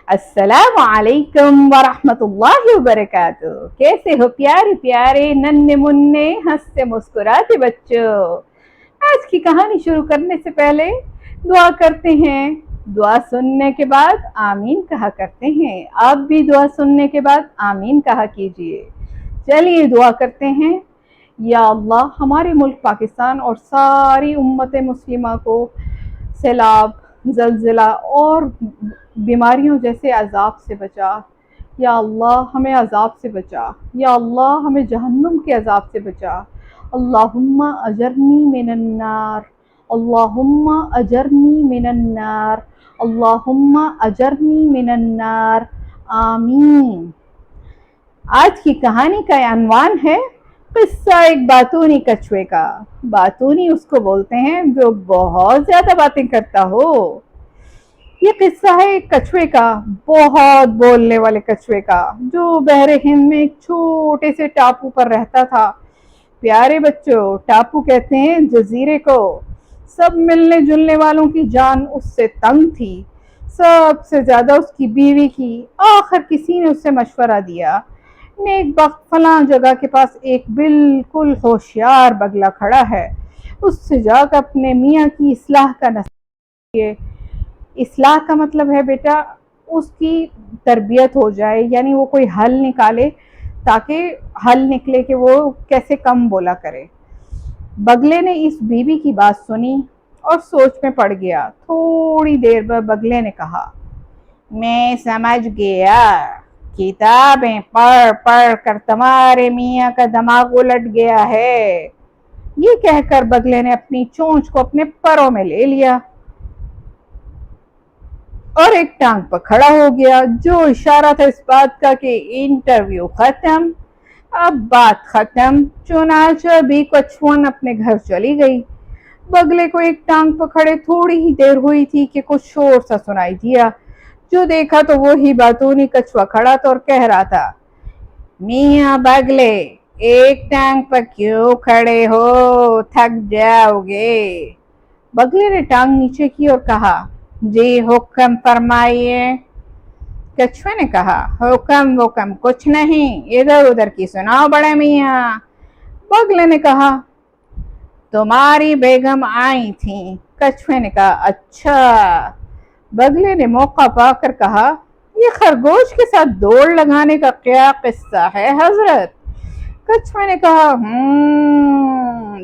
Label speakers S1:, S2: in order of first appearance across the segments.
S1: अस्सलाम वालेकुम वरहमतुल्लाहि वबरकातुह। कैसे हो प्यारे प्यारे नन्हे मुन्ने हंसते मुस्कुराते बच्चों। आज की कहानी शुरू करने से पहले दुआ करते हैं। दुआ सुनने के बाद आमीन कहा करते हैं। आप भी दुआ सुनने के बाद आमीन कहा कीजिए। चलिए दुआ करते हैं। या अल्लाह, हमारे मुल्क पाकिस्तान और सारी उम्मत मुस्लिमा को सैलाब, ज़लज़ला और बीमारियों जैसे अज़ाब से बचा। या अल्लाह, हमें अज़ाब से बचा। या अल्लाह, हमें जहन्नुम के अज़ाब से बचा। अल्लाहुम्मा अजरनी मिनन्नार, अल्लाहुम्मा अजरनी मिनन्नार, अल्लाहुम्मा अजरनी मिनन्नार, आमीन। आज की कहानी का अनवान है किस्सा एक बातूनी कछुए का। बातूनी उसको बोलते हैं जो बहुत ज्यादा बातें करता हो। ये किस्सा है एक कछुए का, बहुत बोलने वाले कछुए का, जो बहरे हिंद में एक छोटे से टापू पर रहता था। प्यारे बच्चों, टापू कहते हैं जजीरे को। सब मिलने जुलने वालों की जान उससे तंग थी, सबसे ज्यादा उसकी बीवी की। आखिर किसी ने उससे मशवरा दिया, नेक वक्त फलां जगह के पास एक बिल्कुल होशियार बगला खड़ा है, उससे जाकर अपने मियाँ की इस्लाह का नसीहत। इस्लाह का मतलब है बेटा, उसकी तरबियत हो जाए, यानी वो कोई हल निकाले, ताकि हल निकले कि वो कैसे कम बोला करे। बगले ने इस बीवी की बात सुनी और सोच में पड़ गया। थोड़ी देर बाद बगले ने कहा, मैं समझ गया, किताबें पढ़ पढ़ कर तुम्हारे मियाँ का दिमाग उलट गया है। ये कहकर बगले ने अपनी चोंच को अपने परों में ले लिया और एक टांग पर खड़ा हो गया, जो इशारा था इस बात का कि इंटरव्यू खत्म, अब बात खत्म। चुनांचे भी कछुअन अपने घर चली गई। बगले को एक टांग पर खड़े थोड़ी ही देर हुई थी कि कुछ शोर सा सुनाई दिया। जो देखा तो वो ही बातूनी कछुआ खड़ा था और कह रहा था, मियाँ बगले, एक टांग पर क्यों खड़े हो, थक जाओगे। बगले ने टांग नीचे की और कहा, जी हुक्म फरमाइए। कछुए ने कहा, हुक्म वुक्म कुछ नहीं, इधर उधर की सुनाओ बड़े मियाँ। बगले ने कहा, तुम्हारी बेगम आई थी। कछुए ने कहा, अच्छा। बगले ने मौका पाकर कहा, ये खरगोश के साथ दौड़ लगाने का क्या किस्सा है हजरत। कछुए ने कहा,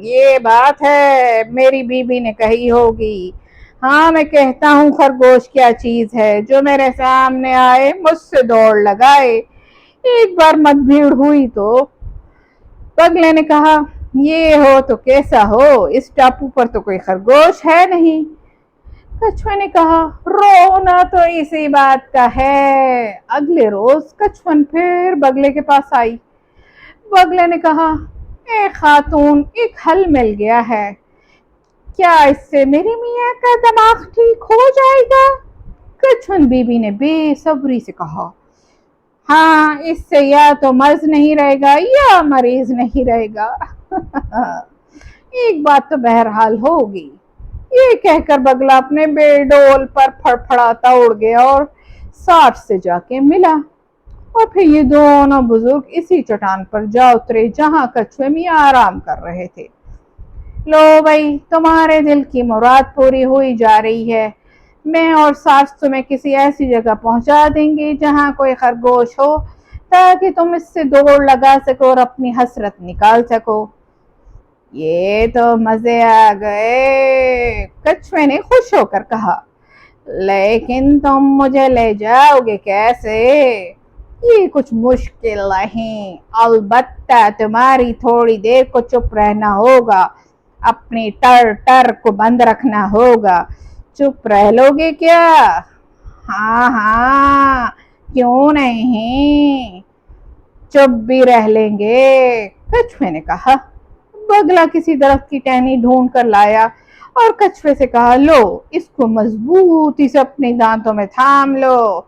S1: ये बात है, मेरी बीबी ने कही होगी। हाँ, मैं कहता हूँ खरगोश क्या चीज है, जो मेरे सामने आए मुझसे दौड़ लगाए। एक बार मतभेड़ हुई तो बगले ने कहा, ये हो तो कैसा हो, इस टापू पर तो कोई खरगोश है नहीं। कछुए ने कहा, रोना तो इसी बात का है। अगले रोज कछुअन फिर बगले के पास आई। बगले ने कहा, ए खातून, एक हल मिल गया है, क्या इससे मेरी मियाँ का दिमाग ठीक हो जाएगा। कछुअन बीबी ने बेसब्री से कहा, हाँ, इससे या तो मर्ज नहीं रहेगा या मरीज नहीं रहेगा। एक बात तो बहरहाल होगी। ये कहकर बगला अपने बेडोल पर फड़फड़ाता उड़ गया और साठ से जाके मिला। और फिर ये दोनों बुजुर्ग इसी चट्टान पर जा उतरे जहां कछुए मियाँ आराम कर रहे थे। लो भाई, तुम्हारे दिल की मुराद पूरी हुई जा रही है। मैं और सास तुम्हें किसी ऐसी जगह पहुंचा देंगे जहां कोई खरगोश हो, ताकि तुम इससे दौड़ लगा सको और अपनी हसरत निकाल सको। ये तो मजे आ गए, कछुए ने खुश होकर कहा, लेकिन तुम मुझे ले जाओगे कैसे। ये कुछ मुश्किल नहीं, अलबत्ता तुम्हारी थोड़ी देर को चुप रहना होगा, अपनी टर टर को बंद रखना होगा। चुप रह लोगे क्या। हाँ हाँ, क्यों नहीं, चुप भी रह लेंगे, कछुए ने कहा। बगला किसी दरख्त की टहनी ढूंढ कर लाया और कछुए से कहा, लो, इसको मजबूती से अपने दांतों में थाम लो।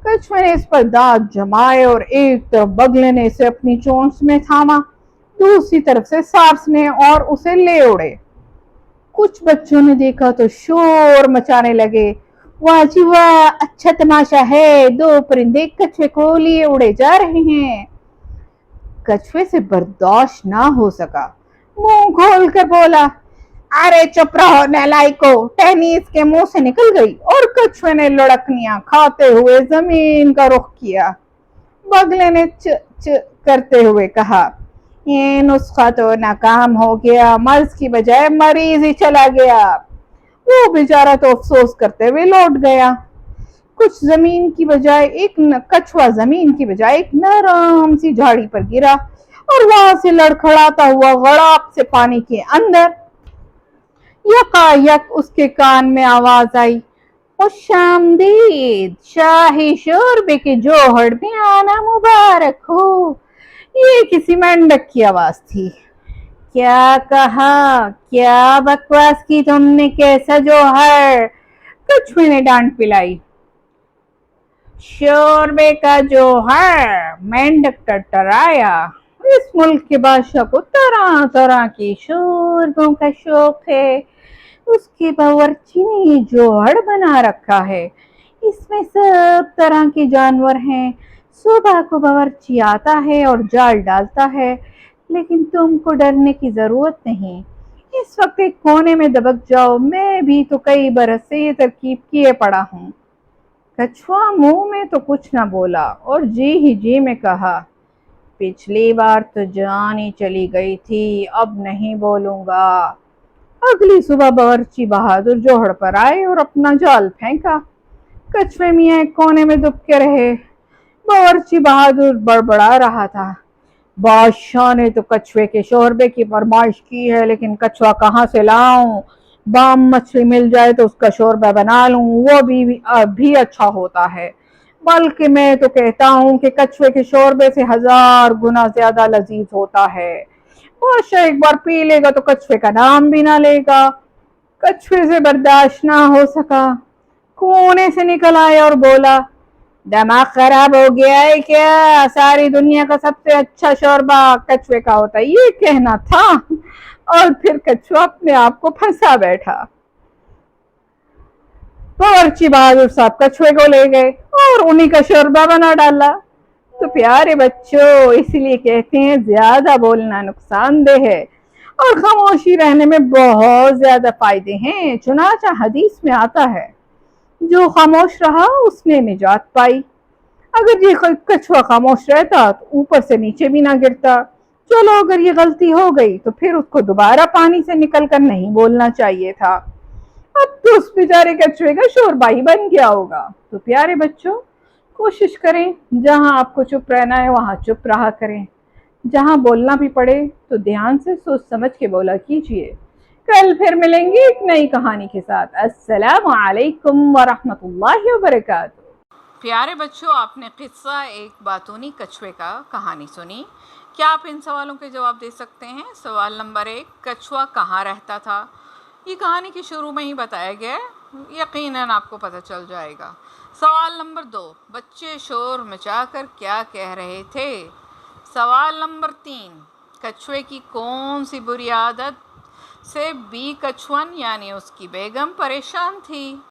S1: कछुए ने इस पर दांत जमाए और एक तरफ बगले ने इसे अपनी चोंच में थामा, दूसरी तरफ से सार्स ने और उसे ले उड़े। कुछ बच्चों ने देखा तो शोर मचाने लगे, वाह जी वाह, अच्छा तमाशा है, दो परिंदे कछुए को लिए उड़े जा रहे हैं। कछुए से बर्दाश्त ना हो सका, मुंह खोल कर बोला, अरे चुप रहो नालायको। टहनी इसके मुंह से निकल गई और कछुए ने लड़कनियां खाते हुए जमीन का रुख किया। बगले ने च च करते हुए कहा, ये नुस्खा तो नाकाम हो गया, मर्ज की बजाय मरीज ही चला गया। वो बेचारा तो अफसोस करते हुए लौट गया। कछुआ जमीन की बजाय एक नरम सी झाड़ी पर गिरा और वहां से लड़खड़ाता हुआ गड़ाक से पानी के अंदर। यकायक उसके कान में आवाज आई, खुशामदीद, शाही शोरबे के जोहड़ में आना मुबारक हो। ये किसी मेंढक की आवाज थी। क्या कहा? क्या बकवास की तुमने? कैसा जोहर? कछुए ने डांट पिलाई। शोरबे का जोहर, मेंढक टरटराया। इस मुल्क के बादशाह को तरह तरह की शोरबों का शौक है। उसके बावर्ची ने ये जोहड़ बना रखा है। इसमें सब तरह के जानवर हैं। सुबह को बावर्ची आता है और जाल डालता है, लेकिन तुमको डरने की जरूरत नहीं। इस वक्त एक कोने में दबक जाओ, मैं भी तो कई बरस से ये तरकीब किए पड़ा हूँ। कछुआ मुंह में तो कुछ न बोला और जी ही जी में कहा, पिछली बार तो जान ही चली गई थी, अब नहीं बोलूंगा। अगली सुबह बावर्ची बहादुर जोहड़ पर आए और अपना जाल फेंका। कछुए मियाँ एक कोने में दुबके रहे। बावर्ची बहादुर बड़बड़ा रहा था, बादशाह ने तो कछुए के शोरबे की फरमाइश की है, लेकिन कछुआ कहाँ से लाऊं? बाम मछली मिल जाए तो उसका शोरबा बना लूं, वो भी अच्छा होता है। बल्कि मैं तो कहता हूँ कि कछुए के शोरबे से 1000 गुना ज्यादा लजीज होता है। बादशाह एक बार पी लेगा तो कछुए का नाम भी ना लेगा। कछुए से बर्दाश्त ना हो सका, कोने से निकल आया और बोला, दिमाग खराब हो गया है क्या? सारी दुनिया का सबसे अच्छा शोरबा कछुए का होता है, ये कहना था। और फिर कछुआ अपने आप को फंसा बैठा। बावर्ची बहादुर साहब कछुए को ले गए और उन्हीं का शोरबा बना डाला। तो प्यारे बच्चों, इसलिए कहते हैं ज्यादा बोलना नुकसानदेह है और खामोशी रहने में बहुत ज्यादा फायदे हैं। चुनाचा हदीस में आता है, जो खामोश रहा उसने निजात पाई। अगर ये कछुआ खामोश रहता तो ऊपर से नीचे भी ना गिरता। चलो, अगर ये गलती हो गई तो फिर उसको दोबारा पानी से निकलकर नहीं बोलना चाहिए था। अब तो उस बेचारे कछुए का शोरबा ही बन गया होगा। तो प्यारे बच्चों, कोशिश करें जहां आपको चुप रहना है वहां चुप रहा करें। जहां बोलना भी पड़े तो ध्यान से सोच समझ के बोला कीजिए। कल फिर मिलेंगे एक नई कहानी के साथ। अस्सलामु अलैकुम वरहमतुल्लाहि वबरकातुहू।
S2: प्यारे बच्चों, आपने किस्सा एक बातूनी कछुए का कहानी सुनी। क्या आप इन सवालों के जवाब दे सकते हैं? सवाल नंबर 1, कछुआ कहाँ रहता था? ये कहानी के शुरू में ही बताया गया है, यकीनन आपको पता चल जाएगा। सवाल नंबर 2, बच्चे शोर मचाकर क्या कह रहे थे? सवाल नंबर 3, कछुए की कौन सी बुरी आदत से बी कछुअन यानी उसकी बेगम परेशान थी?